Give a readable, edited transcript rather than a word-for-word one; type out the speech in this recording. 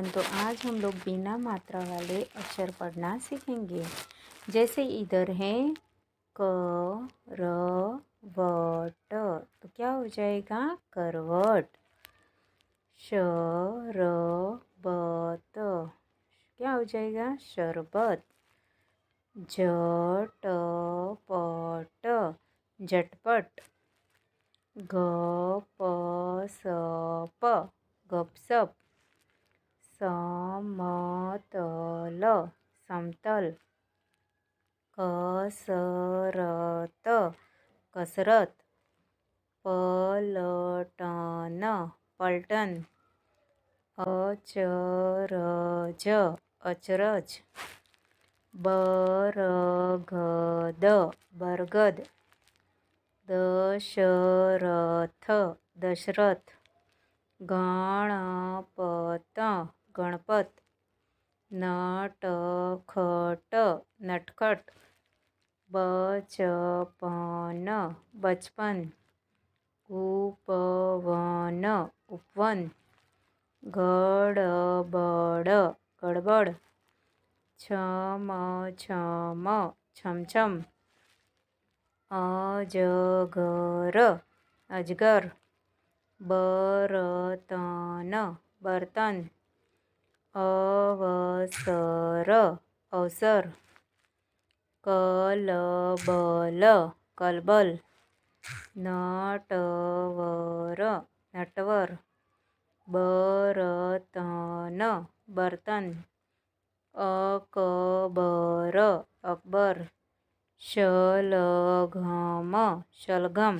तो आज हम लोग बिना मात्रा वाले अक्षर पढ़ना सीखेंगे। जैसे इधर है क र व ट, तो क्या हो जाएगा करवट। श र ब त, क्या हो जाएगा शरबत। ज ट प ट, झटपट। घ प स प, गपसप। समतल, समतल। कसरत, कसरत। पलटन, पलटन। अचरज, अचरज। बरगद, बरगद। दशरथ, दशरथ। गणपत, गणपत। नटखट, नटखट। बचपन, बचपन। उपवन, उपवन। गड़बड़, गड़बड़। छमछम, छमछम। अजगर, अजगर। बर्तन, बर्तन। अवसर, अवसर। कलबल, कलबल। नटवर, नटवर। बर्तन, बर्तन। अकबर, अकबर। शलगम, शलगम।